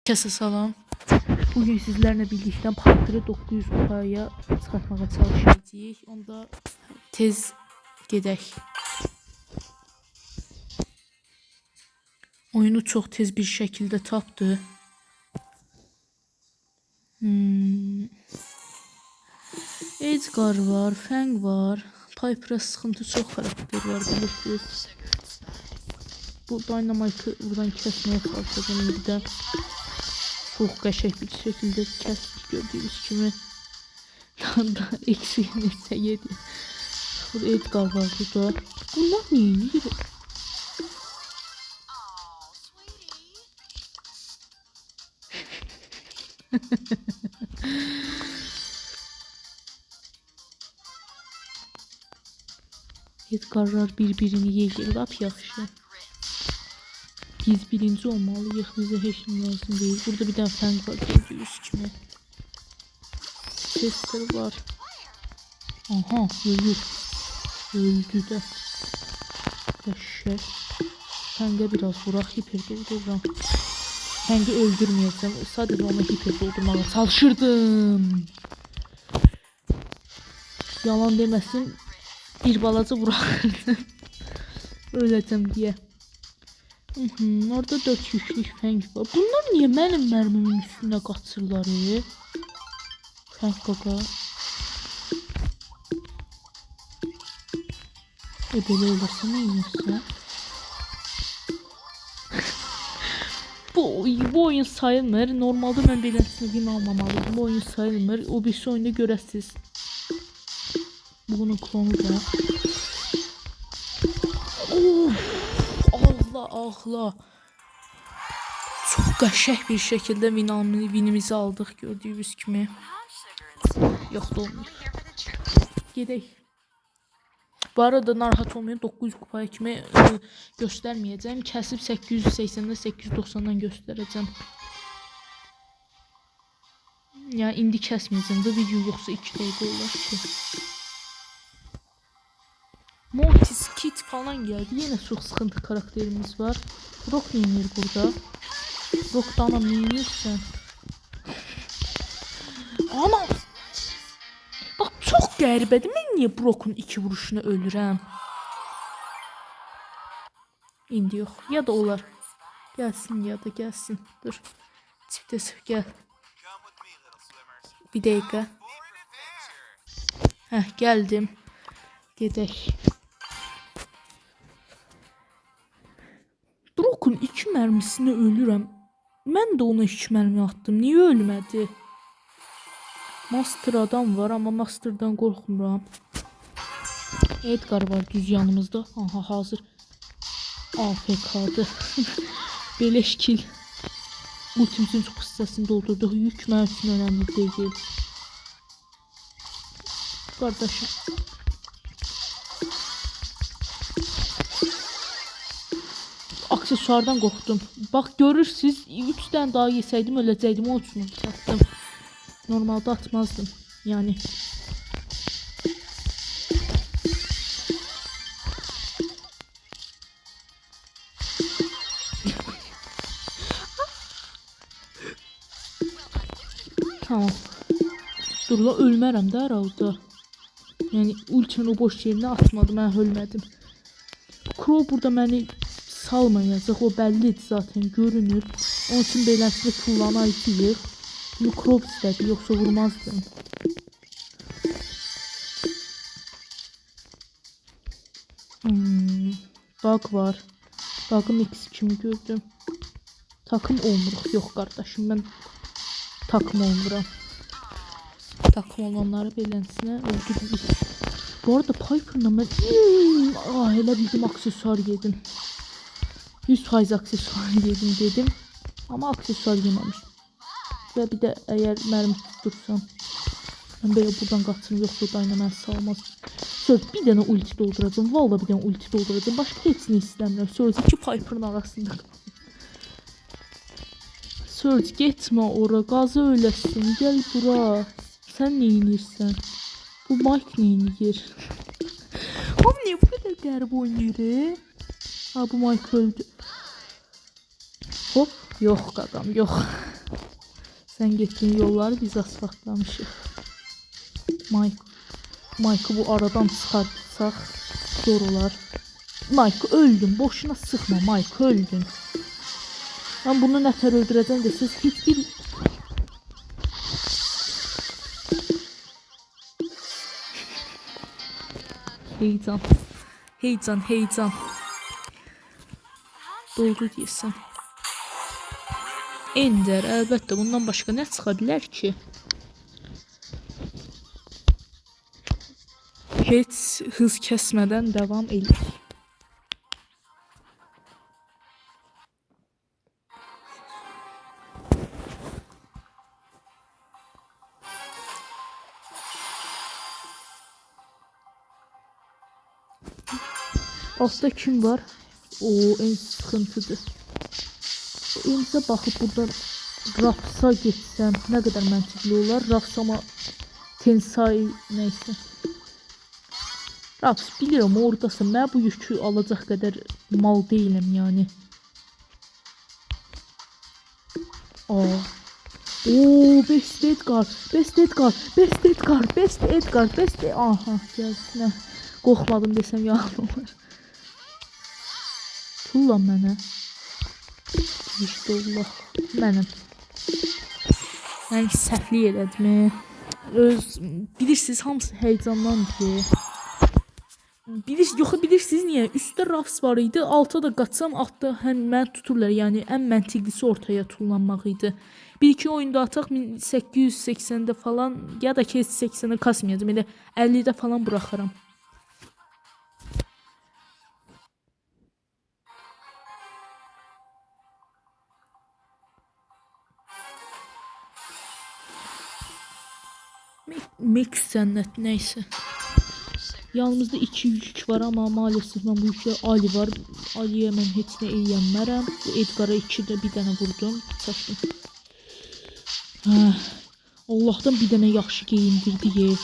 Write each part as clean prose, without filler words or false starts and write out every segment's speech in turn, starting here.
Herkese salam. Bugün sizlerle birlikte Piper'ı 900 kupaya çıkartmaya çalışacağız. Onda tez gedək. Oyunu çok tez bir şekilde tapdı. Edgar var, Fang var. Piper'a sıkıntı çok karakter var bilirsiniz. Bu Dynamite'ı buradan kesmeye çalışacağım bir de. Çok qəşəng bir şekilde kestik gördüğünüz kimi. Da eksi 7. Burada Edgar var burada. Bunlar ne yiyor? Edgarlar birbirini yiyir. Lap yaxşı. Biz birinci olmalıyıq. Bizə heç nə lazım deyil. Burada bir dənə Fang var gördüyünüz kimi. Chester var. Aha ölür. Öldü də. Qəşəng. Fangə biraz vuraq. Hiper doldururam. Fangı öldürməyəcəm. Sadəcə onu hiper doldurmağa çalışırdım. Yalan deməsin. Bir balaca vuraqırdım. Öləcəm deyə. Orada 4 yüklük Fang var. Bunlar niye benim mermimin üstünde kaçırlar? Fang kaka. Böyle olursa ne yiyorsa? bu oyun sayılmır. Normalde ben belirtisini win almamalıydım. Bu oyun sayılmır. O bir şey oyunda görəsiz. Bunun klonu da. Allah. Çok qəşəng bir şekilde winimizi aldık gördüğünüz kimi. Yok da olmuyor. Gedək. Bu arada narahat olmayın 900 kupaya kimi göstermeyeceğim. Kesip 880'de 890'dan göstereceğim. Yani indi kesmeyeceğim de video yoksa 2 dakika olar ki. Mortis Kit falan geldi. Yine çok sıkıntı karakterimiz var. Brock yenir burada. Brock da anam yenirsen. Ana! Bak çok qəribədir. Mən niye Brock'un 2 vuruşuna ölürəm? İndi yox. Ya da olar. Gelsin ya da gelsin. Dur. Çifte gel. Bir dakika. Heh geldim. Gedək. Brock'un 2 mermisine ölürəm. Mən də ona 2 mermi attım. Niye ölmədi? Master adam var ama Master'dan qorxmuram. Edgar var düz yanımızda. Aha hazır. AFK'dı. Beleş kill. Ultimizin çok hissəsini doldurduq. Yük mənim üçün önemli değil. Kardeşim. Aksesuardan qorxdum. Bak görürsünüz 3 tane daha yesəydim öləcəkdim. O üçün atdım. Normalde atmazdım. Yani. Tamam. Dur la ölmərəm də herhalde. Yani ultimin o boş yerine atmadım. Ben ölmədim. Crow burada beni salmayacaq. O bellidir zaten görünür. Onun için belirtili kullanayıq. Bunu Crow istədi. Yoksa vurmazdım. Bug var. Bug'ın ikisi kimi gördüm. Takım olmuruq. Yok kardeşim ben takım olmuram. Takım olanları beləsinə öldürürük. Bu arada Piper'la ben elə bildim aksesuar yedim. 100% aksesuar yedim dedim. Ama aksesuar yememiş. Ve bir de eğer mermi tutursam ben böyle buradan kaçırım yoksa Dynamite salmaz. Söz bir tane ulti dolduracağım. Vallahi bir tane ulti dolduracağım. Başka hepsini istemiyorum. Söz iki Piper'ın arasında. Söz gitme ora. Gazı öylesin. Gel bura. Sen ne inirsen? Bu Mike ne inir? Oğlum niye bu kadar garip oynuyor? Ha bu Mike öldü. Hop. Yok adam yok. Sən getdiyin yolları biz asfaltlamışıq. Mike'ı bu aradan çıxartsaq zor olar. Mike öldün. Boşuna sıxma Mike öldün. Ben bunu nətər öldürəcəm desiniz. Hiçbir... Heyecan. Heyecan, heyecan. Doğru deyirsən. Ender, əlbəttə bundan başqa nə çıxa bilər ki? Heç hız kəsmədən devam edir. Altta kim var? O en sıkıntıdır. Enizə baxıb buradan Raps'a geçsem ne kadar məntiqli olar. Raps ama Tensai neyse. Raps biliyorum oradasın. Mən bu yükü alacaq qədər mal değilim yani. Aa. Oo, Best Edgar. Best Edgar. Best Edgar. Best Edgar. Best Edgar. Aha gəldi. Nə? Qorxmadım desem yalan olur. Tullan mənə. İşte Allah. Mənim. Yəni səhvlik elədimi? Bilirsiniz hamısı heyecanlandı. Bilirsiniz niye? Üstdə Raps var idi. Alta da qaçsam altda həm mən tuturlar. Yəni ən məntiqlisi ortaya tullanmaq idi. Bir iki oyunda ataq 1880'də falan ya da ki 80'də kasmayacağım. Elə 50'də falan buraxaram. Mix cennet neyse. Yanımızda 2 yük var ama maalesef ben bu yükle Ali var. Ali'ye ben heç nə eləyənmərəm. Bu Edgar'a 2'də bir dənə vurdum. Çaşdım. Allah'tan bir dənə yaxşı geyindirdi.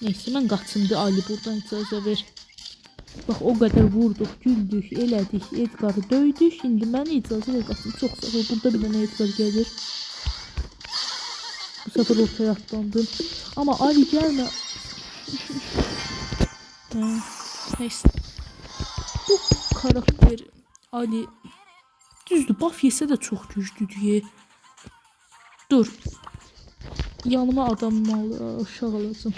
Neyse ben qaçımdı Ali buradan icazə ver. Bak o kadar vurduk, güldük, elədik, Edgar'ı döydük. Şimdi mən icazə ver qaçım. Çox sağ ol. Burada bir dənə Edgar gelir. Bu sefer ortaya atlandım. Ama Ali gelme. Neyse. Bu karakter Ali düzdür. Buff yese de çok güçlüdür. Dur. Yanıma adamı uşaq alacağım.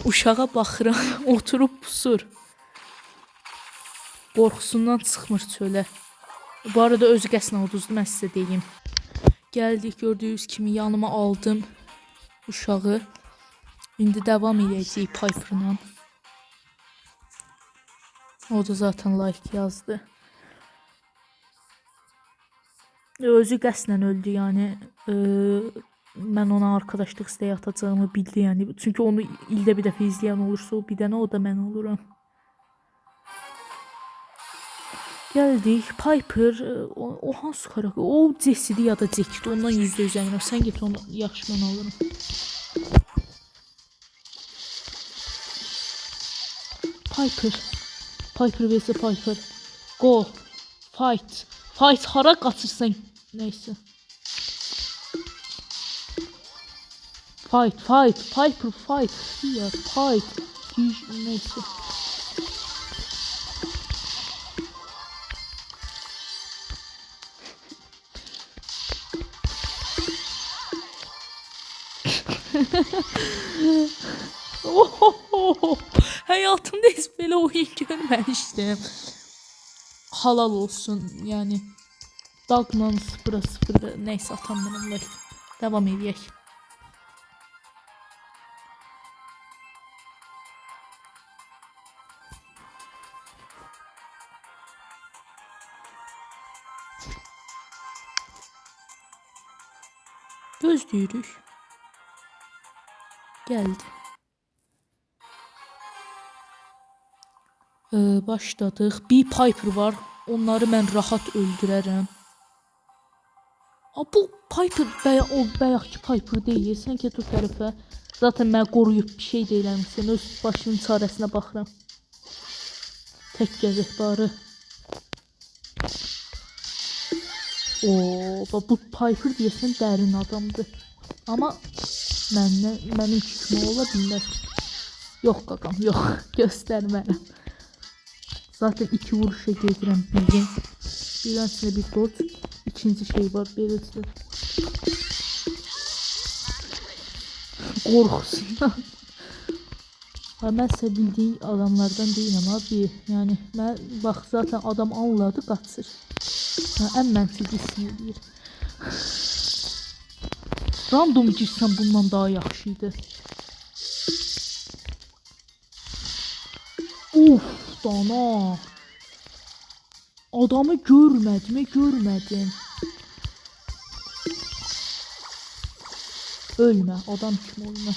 Uşağa baxıram. Oturup pusur. Qorxusundan çıxmır çölə. Bu arada özü qəsdən uduzdu, mən sizə deyim. Geldik gördüğünüz kimi yanıma aldım uşağı. İndi devam edəcəyik Piper'la. O da zaten like yazdı. Özü qəsdən öldü yani. Mən ona arkadaşlıq istəyi atacağımı bildi yani. Çünkü onu ildə bir dəfə izləyən olursa o bir dənə o da mən oluram. Geldik Piper o hansı karakter? O Jesse'di ya da Jack'di. Ondan %100 eminim. Sen git onu yaxşı mən alırım. Piper vs Piper. Go. Fight. Fight hara qaçırsan. Neyse. Fight. Piper fight. Ya fight. Neyse. Hayatımda hiç böyle oyun görmemiştim. Halal olsun yani. Dogman 0-0 neyse atamıyorum. Devam edeyim. Gözlüyürük. Geldi. Başladıq. Bir Piper var. Onları mən rahat öldürərəm. Bu Piper o bayaqki Piper deyil. Sən get o tərəfə. Zaten mən qoruyub bir şey deyiləm. Sən öz başının çarəsinə baxıram. Tək gəzək bari. Bu Piper deyəsən dərin adamdır. Amma mənim kimi ola bilməz. Yox qaqam, yox. Göstərmərəm. Zaten 2 vuruşa gedirəm birin. Birəsinə bir dodge. İkinci şey var beləcə. Qorxusundan. Mən sizə bildiğim adamlardan deyiləm abi. Yəni mən bax zaten adam anladı qaçır. Ən məntiqlisini eləyir. Random girsən bundan daha yaxşıydı. Of dana. Adamı görmədim. Ölmə, adam kimi ölmə.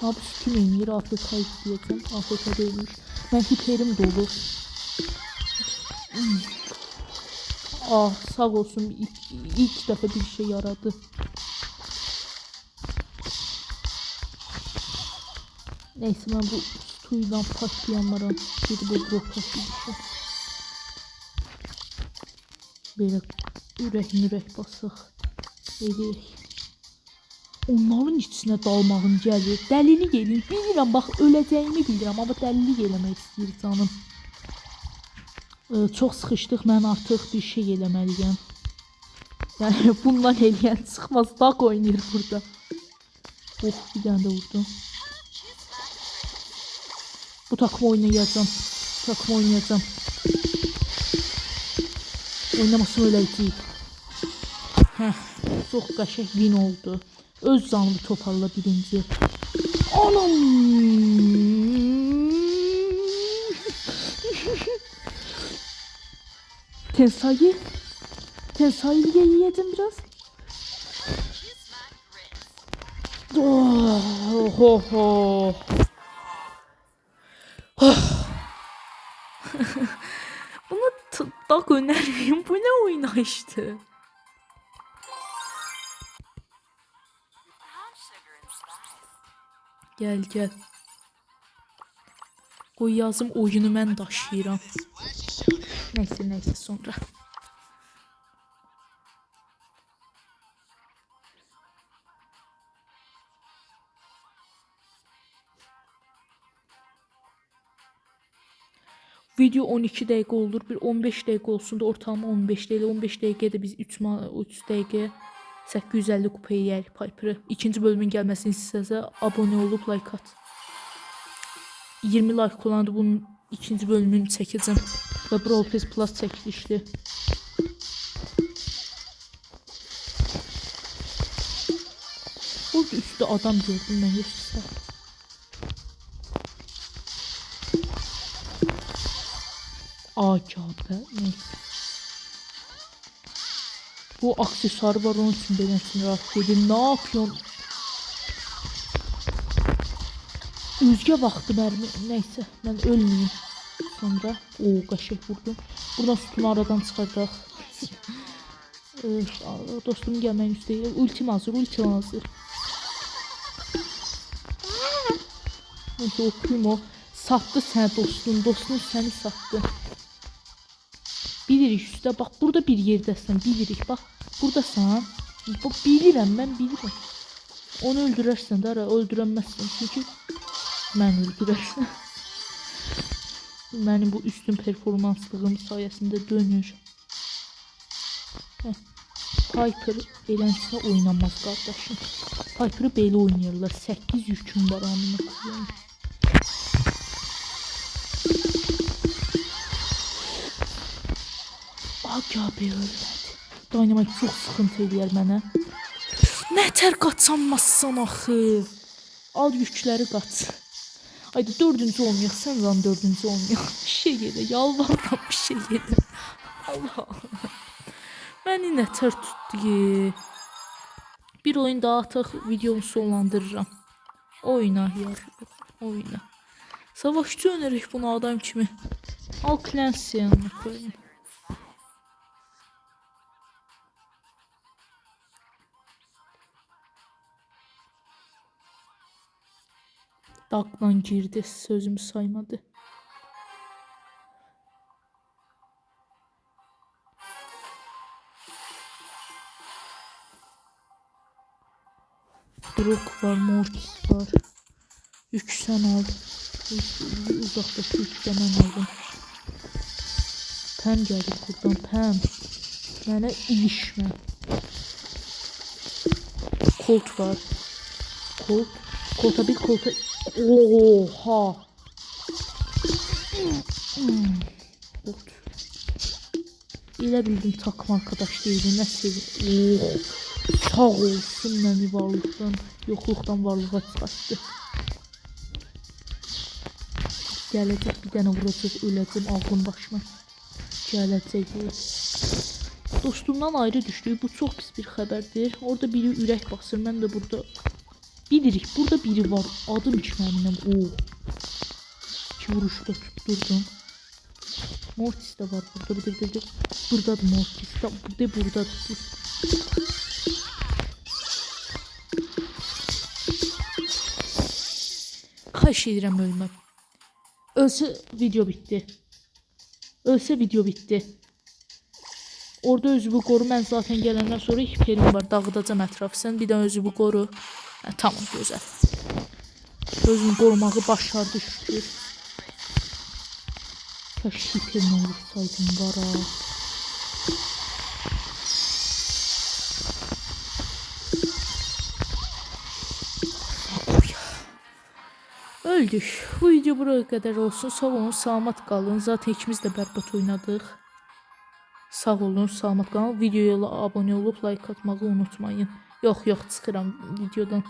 Abi kim eləyir? AFK deyəcəm. AFK deyilmiş. Mən hiperim dolu. Sağ olsun ilk dəfə bir şey yaradı. Neyse ben bu suyla patlayamaram. Bir bu blok patlayışım. Böyle ürək basıq eləyək. Onların içine dalmağın gəlir. Dəlilik eləyir. Bilirəm, bax öləcəyimi bilirəm, amma dəlilik eləmək istəyir canım. Çox sıxışdıq, mən artıq bir şey eləməliyəm. Yəni bundan eləyən çıxmaz, dağ oynayır burada. Bir dənə də vurdum. Bu takımı oynayacağım. Oynamasın öləcəyik. Çox qəşəng win oldu. Öz canımı toparla birinci. Anam! Tensayı yiyeceğim biraz. Buna dağ önermeyeyim. Bu ne oynayıştı? Gel. Qoy yazım oyunu mən daşıyıram. Neyse sonra. Video 12 dəqiqə olur. Bir 15 dəqiqə olsun da ortalama 15 dəqiqə. 15 dəqiqədə biz 3 dəqiqə 850 kupa yeyək Piper'ı. İkinci bölümün gəlməsini istəsə abone olub like at. 20 like kullandı, bunun ikinci bölümünü çəkəcəm. Və Brawl Pass Plus çəkilişli. Burada üstü adam gördüm mən yoxsa. Acaba neyse. Bu aksesuar var, onun için benim rahat dedim. Ne yapıyorsun? Üzge baktı mermi. Neyse ben ölmeyeyim. Sonra qəşəng vurdum. Buradan sütunu aradan çıxardaq. Dostum gəlməyin üstəyir. Ultim hazır. Neyse okuyum o. Sattı səni dostun səni sattı. Bilirik üstə, bax burada bir yerdəsən, bilirik, bax buradasan. Bilirəm, mən bilirəm. Onu öldürərsən də, öldürəməzsən, çünki mən öldürərsən. Mənim bu üstün performanslığım sayəsində dönür. Piper eləncə oynamaz qardaşım. Piper'ı belə oynayırlar, 8 yüküm var amına koyayım. Abi ölmədi. Dynamite çox sıxıntı eləyər mənə. Nətər qaçanmazsan axı. Al yükləri qaç. Haydi dördüncü olmayaq. Sən lan dördüncü olmayaq. Bir şey yedə. Yalvardan bir şey yedə. Allah Allah. Məni nətər tutdu ki. Bir oyun daha ataq, videomu sonlandırıram. Oyna yar. Oyna. Savaşçı önərək bunu adam kimi. Al Clancy yanına koyayım. Dağla girdi, sözümü saymadı. Brook var, Mortis var. 3 sen al. Uzaqdakı 3 də mən aldım. Pəm gəlir buradan, Pəm. Mənə ilişmə. Colt var. Colt'a bir Colt'a. Oha. Colt. Elə bildim takım arkadaş değilim. Nə sevir. Oh. Sağ olsun məni varlıqdan, yoxluqdan varlığa çıxartdı. Gələcək bir dənə vuracaq, öləcəm ağlım başıma. Gələcək bu. Dostumdan ayrı düşdük. Bu çox pis bir xəbərdir. Orada biri ürək basır. Mən də burada bilirik. Burada biri var. Adım ki mənim. Oh. 2 vuruşda tutturdum. Mortis de var burada. Bir. Buradadır Mortis. Buradadır. Xahiş edirəm ölməm. Ölsə video bitdi. Orada özümü qoru. Mən zaten gələndən sonra hiperim var. Dağıdacam ətrafı. Sən bir də özümü qoru. Tamam, gözəl. Özümü qorumağı başardı şükür. Kaş hiperim olursaydım var ha. Öldük. Bu video buraya kadar olsun. Sağ olun, salamat qalın. Zaten ikimiz də bərbad oynadıq. Sağ olun, salamat qalın. Videoya abone olup like atmağı unutmayın. Yox, çıxıram videodan.